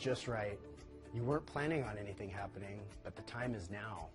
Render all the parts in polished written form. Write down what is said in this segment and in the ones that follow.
just right. You weren't planning on anything happening, but the time is now.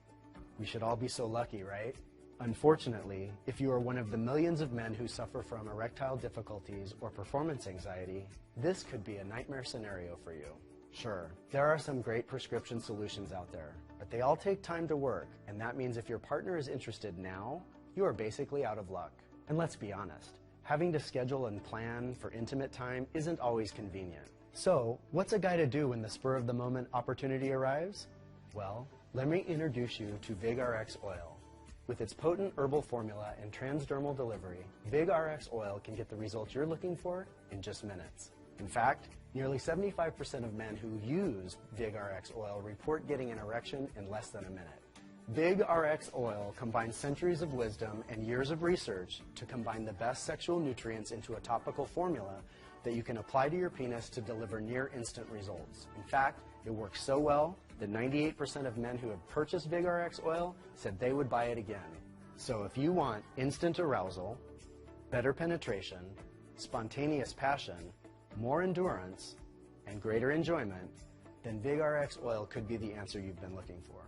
We should all be so lucky, right? Unfortunately, if you are one of the millions of men who suffer from erectile difficulties or performance anxiety, this could be a nightmare scenario for you. Sure, there are some great prescription solutions out there, but they all take time to work, and that means if your partner is interested now, you are basically out of luck. And let's be honest, having to schedule and plan for intimate time isn't always convenient. So, what's a guy to do when the spur-of-the-moment opportunity arrives? Well, let me introduce you to VigRX Oil. With its potent herbal formula and transdermal delivery, VigRX Oil can get the results you're looking for in just minutes. In fact, nearly 75% of men who use VigRX Oil report getting an erection in less than a minute. VigRX Oil combines centuries of wisdom and years of research to combine the best sexual nutrients into a topical formula that you can apply to your penis to deliver near-instant results. In fact, it works so well that 98% of men who have purchased VigRX Oil said they would buy it again. So if you want instant arousal, better penetration, spontaneous passion, more endurance, and greater enjoyment, then VigRX Oil could be the answer you've been looking for.